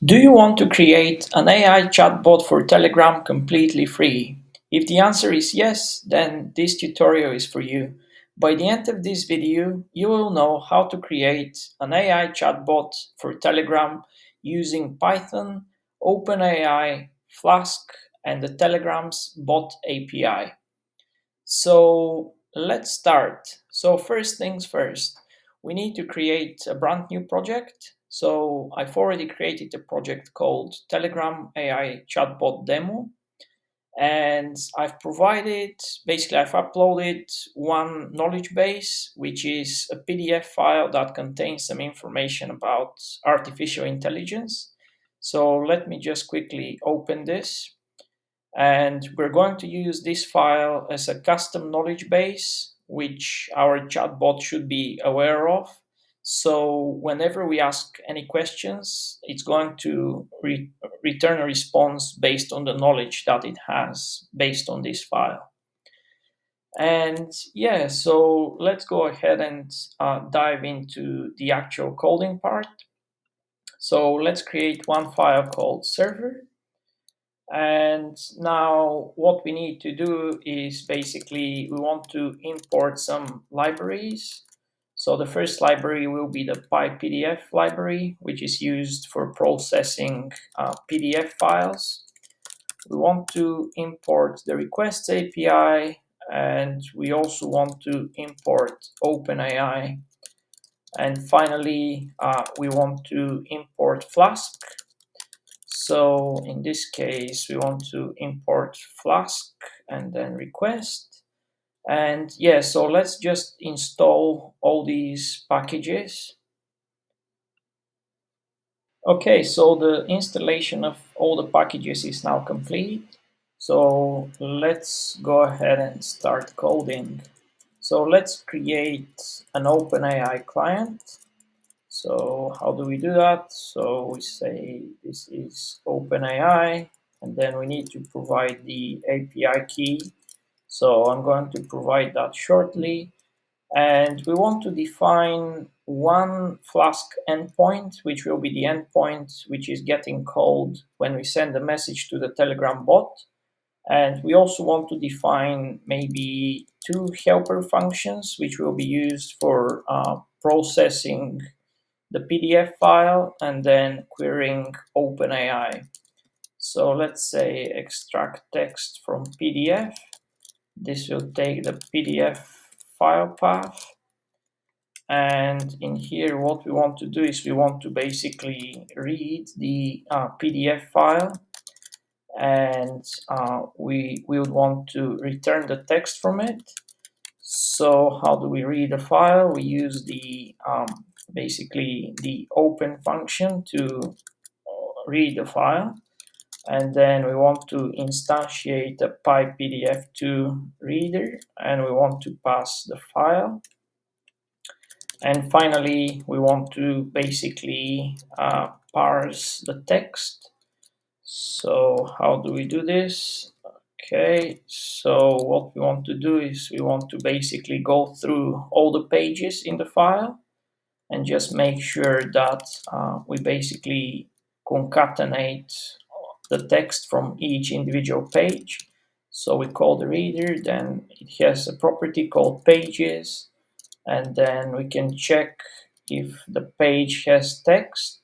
Do you want to create an AI chatbot for Telegram completely free? If the answer is yes, then this tutorial is for you. By the end of this video, you will know how to create an AI chatbot for Telegram using Python, OpenAI, Flask, and the Telegram's bot API. So let's start. So first things first, we need to create a brand new project. So I've already created a project called Telegram AI Chatbot Demo. And I've uploaded one knowledge base, which is a PDF file that contains some information about artificial intelligence. So let me just quickly open this. And we're going to use this file as a custom knowledge base, which our chatbot should be aware of. So whenever we ask any questions, it's going to return a response based on the knowledge that it has based on this file. And yeah, so let's go ahead and dive into the actual coding part. So let's create one file called server. And now what we need to do is basically we want to import some libraries. So the first library will be the PyPDF library, which is used for processing PDF files. We want to import the requests API, and we also want to import OpenAI. And finally, we want to import Flask. So in this case, we want to import Flask and then request. And yeah, so let's just install all these packages. Okay, so the installation of all the packages is now complete. So let's go ahead and start coding. So let's create an OpenAI client. So how do we do that? So we say this is OpenAI, and then we need to provide the API key. So I'm going to provide that shortly. And we want to define one Flask endpoint, which will be the endpoint which is getting called when we send a message to the Telegram bot. And we also want to define maybe two helper functions, which will be used for processing the PDF file and then querying OpenAI. So let's say extract text from PDF. This will take the PDF file path. And in here, what we want to do is we want to basically read the PDF file, and we would want to return the text from it. So how do we read a file? We use the basically the open function to read the file, and then we want to instantiate a PyPDF2 reader, and we want to pass the file. And finally, we want to basically parse the text. So how do we do this? Okay, so what we want to do is we want to basically go through all the pages in the file and just make sure that we basically concatenate the text from each individual page. So we call the reader, then it has a property called pages, and then we can check if the page has text.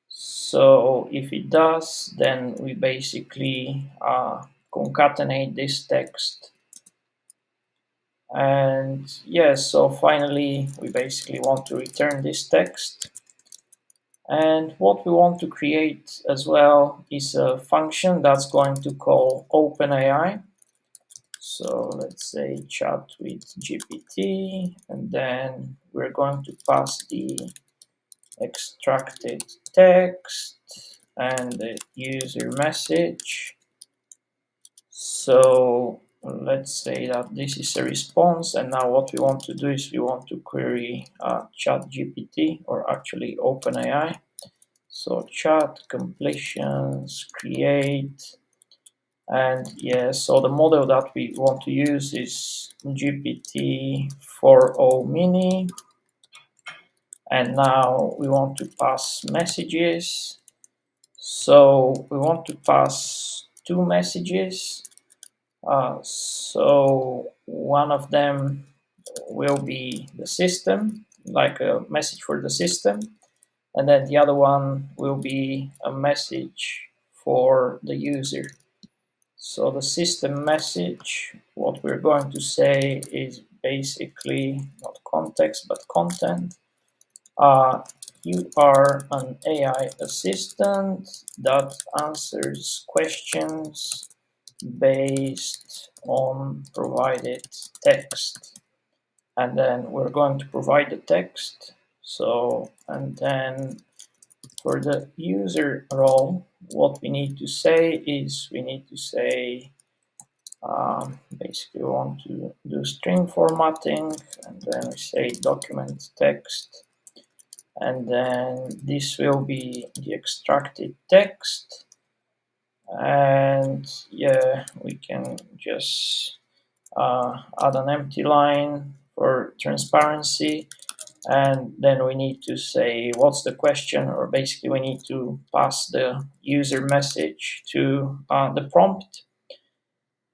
So if it does, then we basically concatenate this text. And yes, so finally we basically want to return this text. And what we want to create as well is a function that's going to call OpenAI. So let's say chat with GPT, and then we're going to pass the extracted text and the user message. So let's say that this is a response, and now what we want to do is we want to query ChatGPT, or actually OpenAI. So chat completions create, and yeah, so the model that we want to use is GPT-4o mini, and now we want to pass messages. So we want to pass two messages. So one of them will be the system, like a message for the system, and then the other one will be a message for the user. So the system message, what we're going to say is basically not context but content. You are an AI assistant that answers questions based on provided text. And then we're going to provide the text. So, and then for the user role, what we need to say is we need to say basically we want to do string formatting, and then we say document text, and then this will be the extracted text. And yeah, we can just add an empty line for transparency, and then we need to say what's the question, or basically we need to pass the user message to the prompt.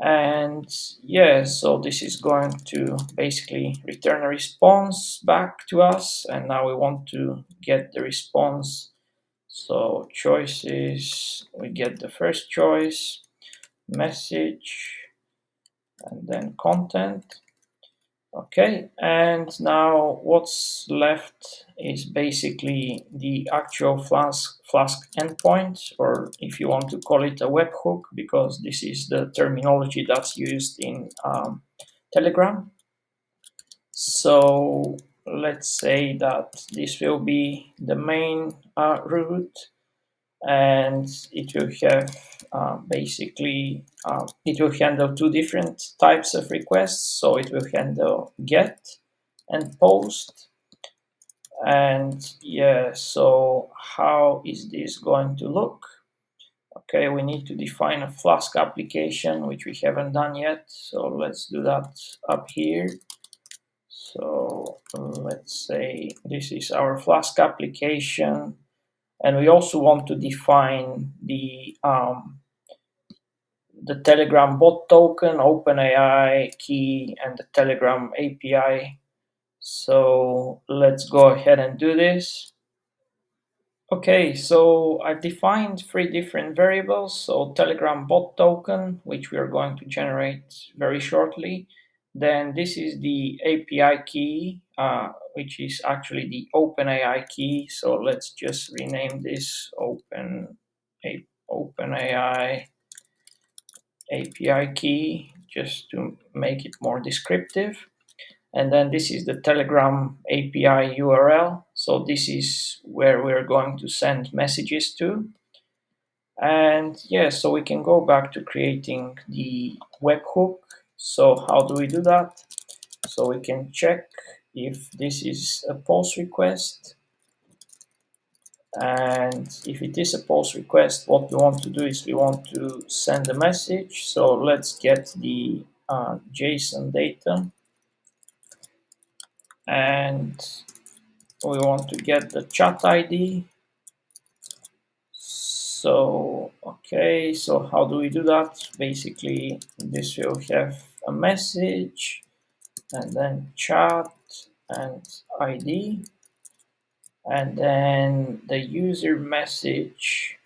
And yeah, so this is going to basically return a response back to us, and now we want to get the response. So choices, we get the first choice, message, and then content. Okay, and now what's left is basically the actual Flask endpoint, or if you want to call it a webhook, because this is the terminology that's used in Telegram. So let's say that this will be the main route, and it will have basically it will handle two different types of requests. So it will handle get and post. And yeah, so how is this going to look? Okay, we need to define a Flask application, which we haven't done yet, so let's do that up here. So let's say this is our Flask application. And we also want to define the Telegram bot token, OpenAI key, and the Telegram API. So let's go ahead and do this. Okay, so I've defined three different variables. So Telegram bot token, which we are going to generate very shortly. Then this is the API key, which is actually the OpenAI key. So let's just rename this OpenAI API key just to make it more descriptive. And then this is the Telegram API URL. So this is where we're going to send messages to. And yeah, so we can go back to creating the webhook. So how do we do that? So we can check if this is a post request. And if it is a post request, what we want to do is we want to send a message. So let's get the JSON data, and we want to get the chat ID. So okay, so how do we do that? Basically, this will have a message, and then chat and ID, and then the user message.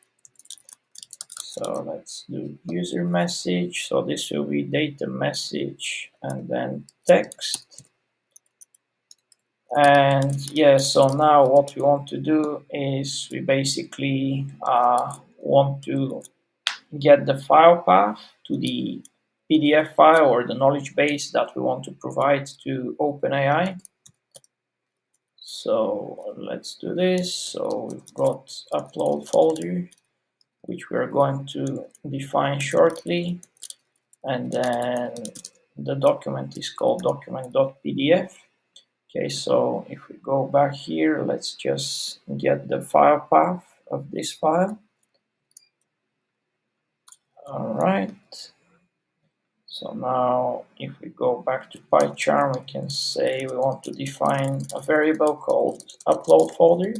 So let's do user message. So this will be data message and then text. And yeah, so now what we want to do is we basically want to get the file path to the PDF file or the knowledge base that we want to provide to OpenAI. So let's do this. So we've got upload folder, which we are going to define shortly. And then the document is called document.pdf. Okay, so if we go back here, let's just get the file path of this file. All right. So now if we go back to PyCharm, we can say we want to define a variable called upload folder.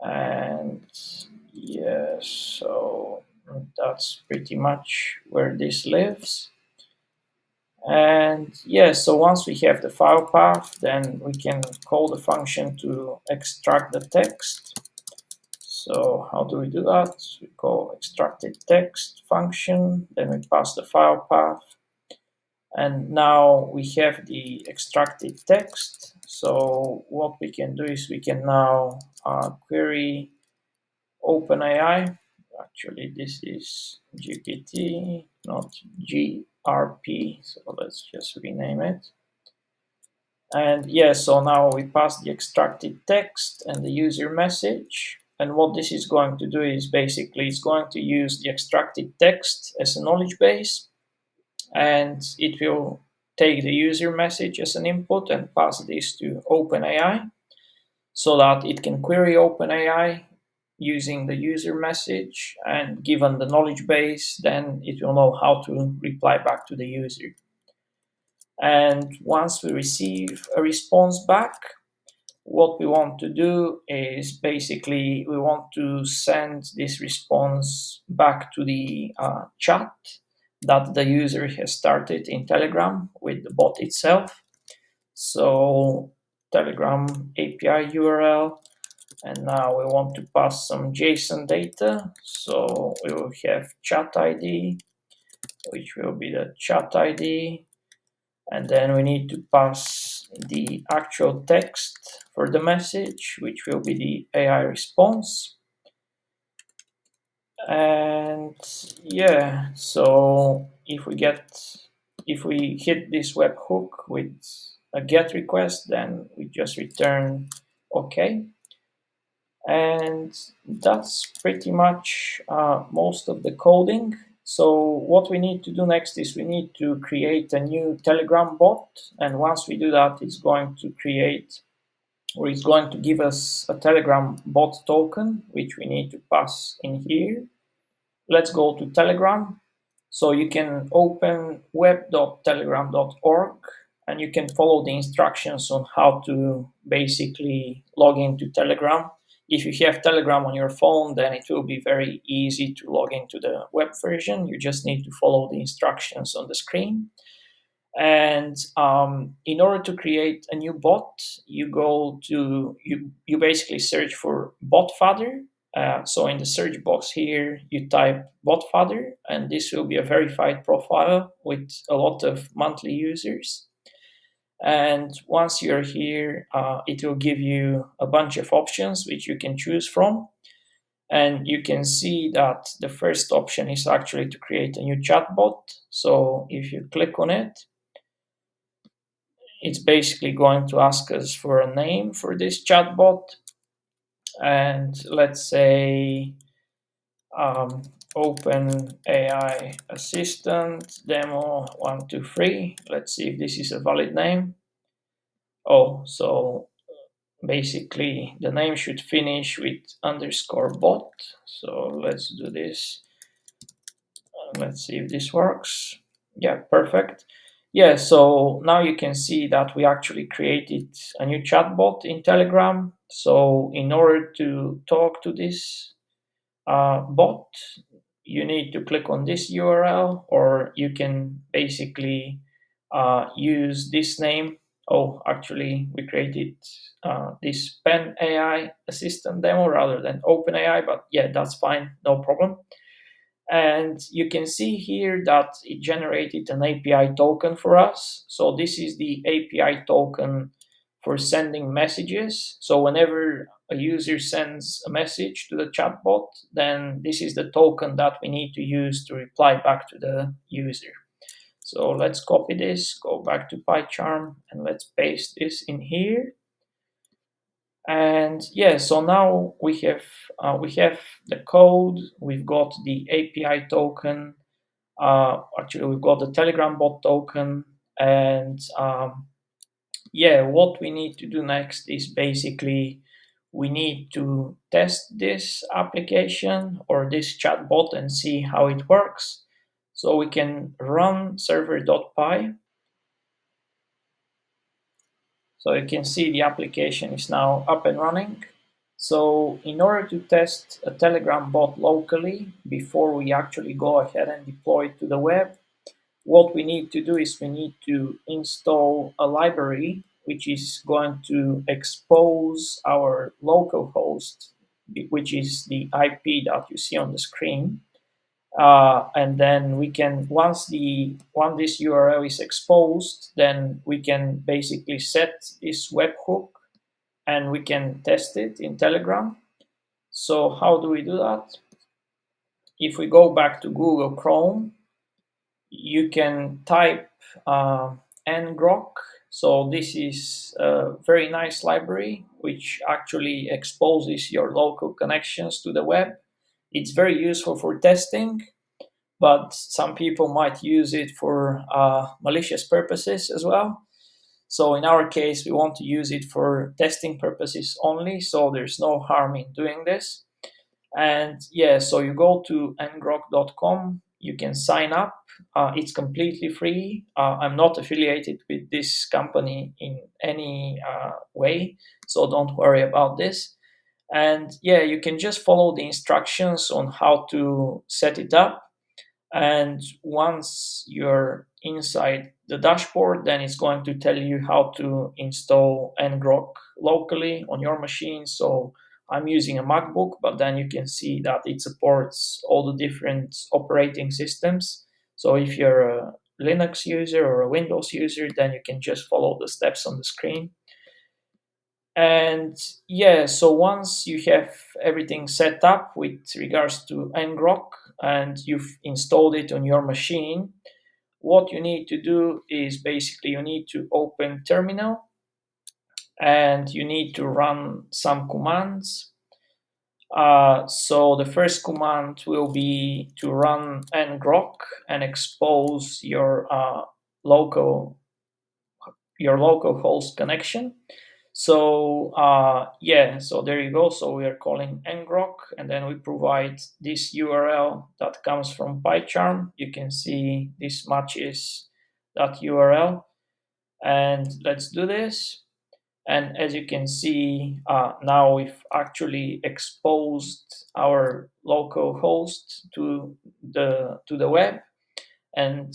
And Yes, so that's pretty much where this lives. And yes, so once we have the file path, then we can call the function to extract the text. So how do we do that? We call extracted text function, then we pass the file path, and now we have the extracted text. So what we can do is we can now query OpenAI. Actually, this is GPT, not GRP. So let's just rename it. And yeah, so now we pass the extracted text and the user message. And what this is going to do is basically it's going to use the extracted text as a knowledge base, and it will take the user message as an input and pass this to OpenAI so that it can query OpenAI using the user message, and given the knowledge base, then it will know how to reply back to the user. And once we receive a response back, what we want to do is basically we want to send this response back to the chat that the user has started in Telegram with the bot itself. So Telegram API URL, and now we want to pass some JSON data. So we will have chat ID, which will be the chat ID, and then we need to pass the actual text for the message, which will be the AI response. And yeah, so if we hit this webhook with a get request, then we just return okay. And that's pretty much most of the coding. So what we need to do next is we need to create a new Telegram bot. And once we do that, it's going to create, or it's going to give us a Telegram bot token, which we need to pass in here. Let's go to Telegram. So you can open web.telegram.org and you can follow the instructions on how to basically log into Telegram. If you have Telegram on your phone, then it will be very easy to log into the web version. You just need to follow the instructions on the screen. And in order to create a new bot, you go to you basically search for botfather. So in the search box here, you type botfather, and this will be a verified profile with a lot of monthly users. And once you're here, it will give you a bunch of options which you can choose from. And you can see that the first option is actually to create a new chatbot. So if you click on it, it's basically going to ask us for a name for this chatbot. And let's say Open AI Assistant Demo 123. Let's see if this is a valid name. Oh, so basically the name should finish with underscore bot. So let's do this. Let's see if this works. Yeah, perfect. Yeah, so now you can see that we actually created a new chatbot in Telegram. So in order to talk to this bot, you need to click on this URL, or you can basically use this name. Oh, actually, we created this Pen AI assistant demo rather than OpenAI, but yeah, that's fine, no problem. And you can see here that it generated an API token for us. So this is the API token for sending messages. So whenever a user sends a message to the chatbot, then this is the token that we need to use to reply back to the user. So let's copy this, go back to PyCharm, and let's paste this in here. And yeah, so now we have the code, we've got the API token, actually we've got the Telegram bot token, and yeah, what we need to do next is basically we need to test this application or this chatbot and see how it works. So we can run server.py. So you can see the application is now up and running. So in order to test a Telegram bot locally before we actually go ahead and deploy it to the web, what we need to do is we need to install a library which is going to expose our local host, which is the IP that you see on the screen. And then we can once this URL is exposed, then we can basically set this webhook and we can test it in Telegram. So how do we do that? If we go back to Google Chrome, you can type ngrok. So this is a very nice library which actually exposes your local connections to the web. It's very useful for testing, but some people might use it for malicious purposes as well. So in our case, we want to use it for testing purposes only, so there's no harm in doing this. And yeah, so you go to ngrok.com, you can sign up. It's completely free. I'm not affiliated with this company in any way, so don't worry about this. And yeah, you can just follow the instructions on how to set it up. And once you're inside the dashboard, then it's going to tell you how to install ngrok locally on your machine. So I'm using a MacBook, but then you can see that it supports all the different operating systems. So if you're a Linux user or a Windows user, then you can just follow the steps on the screen. And yeah, so once you have everything set up with regards to ngrok and you've installed it on your machine, what you need to do is basically you need to open terminal and you need to run some commands. So the first command will be to run ngrok and expose local your local host connection. So yeah, so there you go. So we are calling ngrok, and then we provide this URL that comes from PyCharm. You can see this matches that URL, and let's do this. And as you can see, now we've actually exposed our local host to the web. And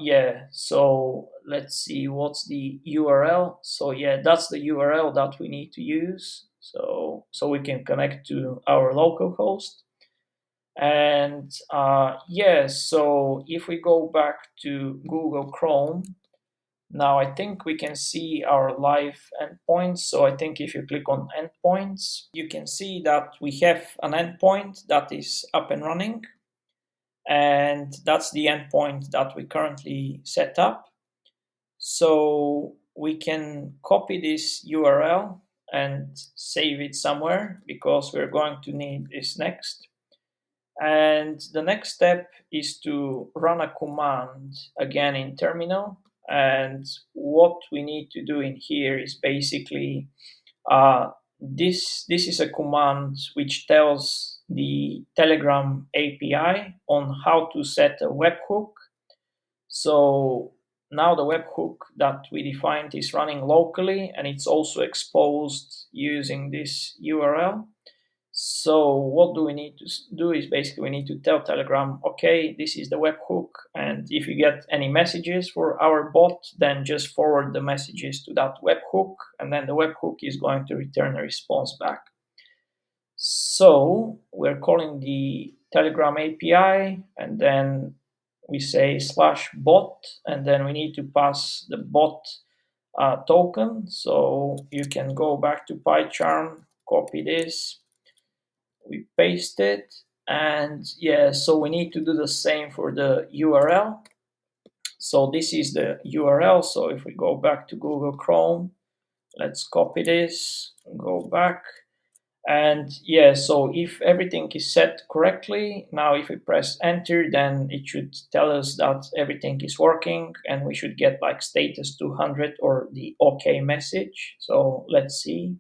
yeah, so let's see what's the URL. So yeah, that's the URL that we need to use. So we can connect to our local host. And yeah, so if we go back to Google Chrome, now I think we can see our live endpoints. So I think if you click on endpoints, you can see that we have an endpoint that is up and running. And that's the endpoint that we currently set up. So we can copy this URL and save it somewhere because we're going to need this next. And the next step is to run a command again in terminal. And what we need to do in here is basically this is a command which tells the Telegram API on how to set a webhook. So now the webhook that we defined is running locally and it's also exposed using this URL. So what do we need to do is basically we need to tell Telegram, okay, this is the webhook, and if you get any messages for our bot, then just forward the messages to that webhook, and then the webhook is going to return a response back. So we're calling the Telegram API, and then we say /bot, and then we need to pass the bot token. So you can go back to PyCharm, copy this, we paste it, and yeah, so we need to do the same for the URL. So this is the URL. So if we go back to Google Chrome, let's copy this, go back, and yeah, so if everything is set correctly, now if we press enter, then it should tell us that everything is working and we should get like status 200 or the OK message. So let's see.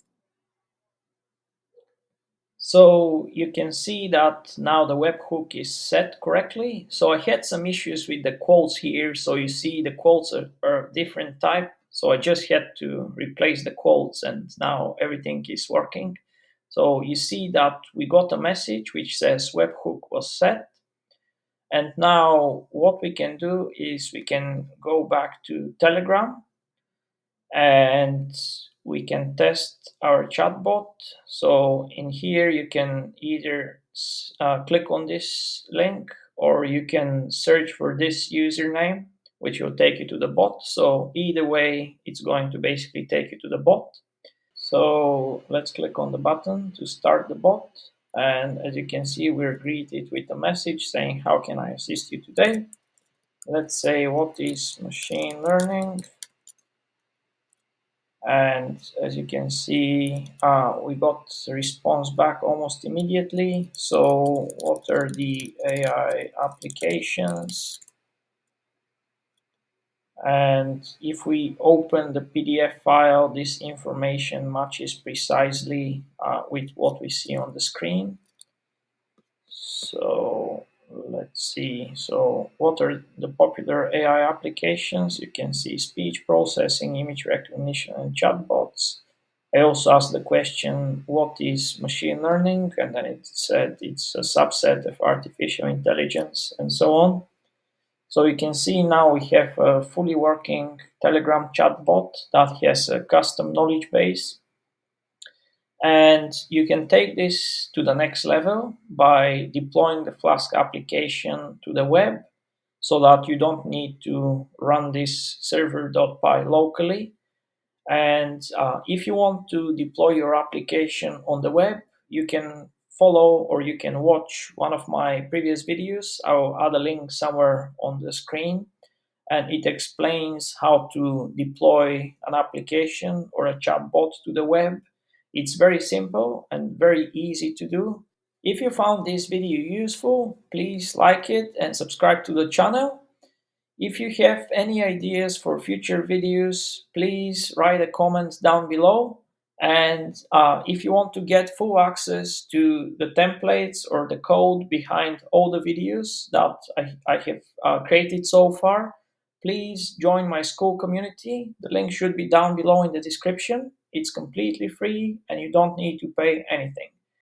So you can see that now the webhook is set correctly. So I had some issues with the quotes here. So you see the quotes are different type. So I just had to replace the quotes and now everything is working. So you see that we got a message which says webhook was set. And now what we can do is we can go back to Telegram and we can test our chatbot. So in here you can either click on this link, or you can search for this username, which will take you to the bot. So either way, it's going to basically take you to the bot. So let's click on the button to start the bot. And as you can see, we're greeted with a message saying, how can I assist you today? Let's say, what is machine learning? And as you can see, we got a response back almost immediately. So what are the AI applications? And if we open the PDF file, this information matches precisely with what we see on the screen. So let's see. So what are the popular AI applications? You can see speech processing, image recognition, and chatbots. I also asked the question, what is machine learning? And then it said it's a subset of artificial intelligence and so on. So you can see now we have a fully working Telegram chatbot that has a custom knowledge base. And you can take this to the next level by deploying the Flask application to the web so that you don't need to run this server.py locally. And if you want to deploy your application on the web, you can follow or you can watch one of my previous videos. I'll add a link somewhere on the screen, and it explains how to deploy an application or a chatbot to the web. It's very simple and very easy to do. If you found this video useful, please like it and subscribe to the channel. If you have any ideas for future videos, please write a comment down below. And if you want to get full access to the templates or the code behind all the videos that I have created so far, please join my school community. The link should be down below in the description. It's completely free and you don't need to pay anything.